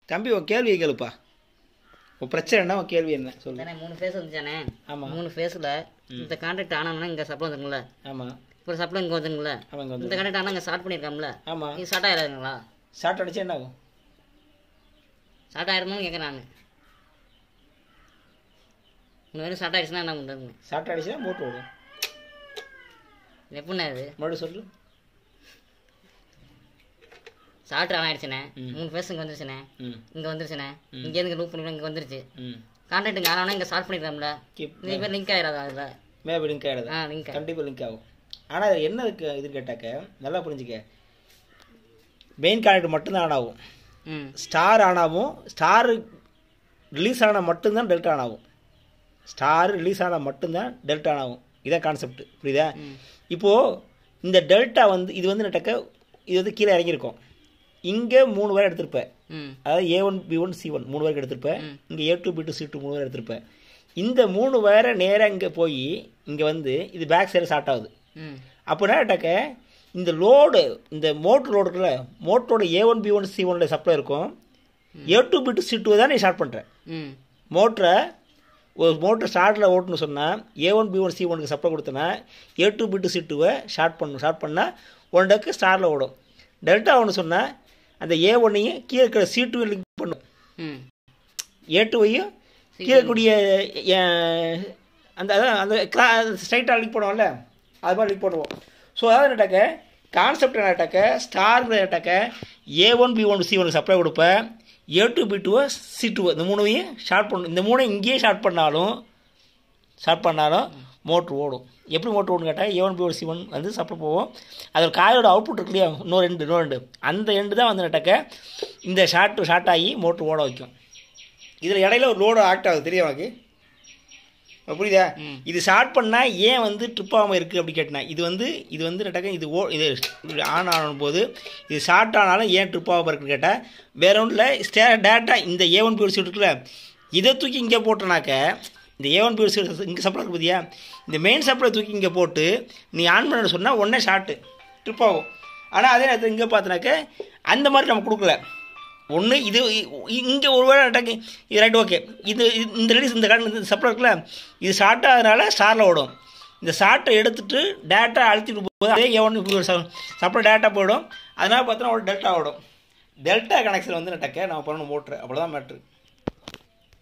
தம்பி உன் கேள்வியை கேளுப்பா. உன் பிரச்சனை என்ன, உன் கேள்வி என்ன சொல்லு. 3 ஃபேஸ் வந்துச்சானே. ஆமாம். 3 ஃபேஸில் இந்த கான்ட்ராக்ட் ஆனோம்னா இங்கே சப்ளை வந்துருங்களா? ஆமாம். இப்போ சப்ளை இங்கே வந்துருங்களா? இந்த கான்ட்ராக்ட் ஆனால் இங்கே ஸ்டார்ட் பண்ணியிருக்காங்களா? ஆமாம். இது ஸ்டார்ட் ஆகிடாதுங்களா? ஷார்ட் அடிச்சா என்ன ஆகும்? ஸ்டார்ட் ஆகிருமோன்னு கேட்குறேன் நான். இந்த மாதிரி ஸ்டார்ட் ஆகிடுச்சுன்னா என்ன பண்ணுறதுங்க? ஷார்ட் அடிச்சா மோட்டர் ஓடும். எப்படின்னா இது மறுபடியும் சொல்லு. Start on ஆயிடுச்சுண்ணே. 3 ஃபேஸ் இங்கே வந்துருச்சுண்ணே. இங்கே வந்துருச்சுண்ணே. இங்கேருந்து லூப் பண்ணி இங்கே வந்துருச்சு. கான்ட்ராக்ட் இங்கே ஆனால் இங்கே ஸ்டார்ட் பண்ணிடலாம்ல. இது பேர் லிங்க் ஆகிடாதா? அதில் மேபி லிங்க் ஆகிடாது. லிங்க் கண்டிப்பாக லிங்க் ஆகும். ஆனால் அது என்ன இது கேட்டாக்க நல்லா புரிஞ்சுக்க. மெயின் கான்ட்ராக்ட் மட்டும்தான் ஆன் ஆகும். ஸ்டார் ஆன் ஆகும். ஸ்டார் ரிலீஸ் ஆனால் மட்டும்தான் டெல்டா ஆன் ஆகும். ஸ்டார் ரிலீஸ் ஆனால் மட்டும்தான் டெல்டா ஆன் ஆகும். இதான் கான்செப்ட். புரியுதா? இப்போது இந்த டெல்டா வந்து இது வந்து நட்டக்க இது வந்து கீழே இறங்கியிருக்கோம். இங்கே 3 பேர் எடுத்திருப்பேன். அதாவது A1 B1 C1 3 பேருக்கு எடுத்திருப்பேன். இங்கே A2 B2 C2 3 பேர் எடுத்திருப்பேன். இந்த 3 பேரை நேராக இங்கே போய் இங்கே வந்து இது பேக் சைடு ஸ்டார்ட் ஆகுது. அப்படின்னா கேட்டாக்க இந்த லோடு இந்த மோட்ரு லோடு இருக்குல்ல, மோட்டரோட A1 B1 C1 சப்ளை இருக்கும். A2 B2 C2 தான் நீ ஸ்டார்ட் பண்ணுறேன். மோட்டரை ஒரு மோட்டர் ஸ்டார்ட்டில் ஓட்டுன்னு சொன்னால் A1 B1 C1க்கு சப்ளை கொடுத்தனா A2 B2 C2 ஸ்டார்ட் பண்ணால் 1 டக்கு ஸ்டாரில் ஓடும். டெல்டா ஒன்று சொன்னால் அந்த A1ஐயும் கீழே இருக்கிற C2 லிங்க் பண்ணும். A2ஐயும் கீழே கூடிய அந்த அந்த ஸ்ட்ரைட்டாக லிங்க் பண்ணுவோம்ல, அது மாதிரி லிங்க் பண்ணுவோம். ஸோ அதாவது என்னட்டாக்க கான்செப்ட் என்னட்டாக்க ஸ்டார் என்னட்டாக்க A1 B1 C1 சப்ளை கொடுப்பேன். A2 B2 C2 இந்த 3ஐயும் ஷார்ட் பண்ணணும். இந்த 3ஐயும் இங்கேயே ஷார்ட் பண்ணாலும் மோட்ரு ஓடும். எப்படி மோட்ரு ஓடுன்னு கேட்டால் A1 B1 C1 வந்து சப்ளை போவோம். அதோட காயோட அவுட்புட் இருக்கு இல்லையா, இன்னொரு ரெண்டு அந்த எண்டு தான் வந்து நட்டாக்க இந்த ஷார்ட் ஆகி மோட்ரு ஓட வைக்கும். இதில் இடையில ஒரு லோடு ஆக்ட் ஆகுது, தெரியும் உனக்கு? புரியுதா? இது ஸ்டார்ட் பண்ணால் ஏன் வந்து ட்ரிப் ஆகாமல் இருக்குது அப்படி கேட்டினா இது வந்து நட்டாக்க இது ஆன் ஆகும்போது இது ஷார்ட் ஆனாலும் ஏன் ட்ரிப் ஆகாமல் இருக்குன்னு கேட்டால் வேற ஒன்றும் இல்லை. டேரெக்டாக இந்த A1 B1 C1 இருக்குல்ல, இதை தூக்கி இங்கே போட்டோனாக்க இந்த A1 B1 C1 இங்கே சப்ளை இருக்கு பார்த்தியா, இந்த மெயின் சப்ளை தூக்கி இங்கே போட்டு நீ ஆன் பண்ண சொன்னால் உடனே ஷார்ட்டு ட்ரிப் ஆகும். ஆனால் அதே நேரத்தில் இங்கே பார்த்தினாக்க அந்த மாதிரி நம்ம கொடுக்கல. ஒன்று இது இங்கே ஒரு வேளை அட்டாக்கு இது ரைட் ஓகே. இந்த ரிலீஸ் இந்த சப்ளை இருக்குல்ல, இது ஷார்ட் ஆகிறதுனால ஸ்டாரில் ஓடும். இந்த ஷார்ட்டை எடுத்துகிட்டு டேட்டா அழுத்திட்டு போது அதே A1 சப்ளை டேட்டா போயிடும். அதனால் பார்த்தோன்னா ஒரு டெல்டா ஓடும். டெல்டா கனெக்ஷன் வந்து நட்டக்க நம்ம பண்ணணும் மோட்ரு. அவ்வளோதான் மேட்ரு.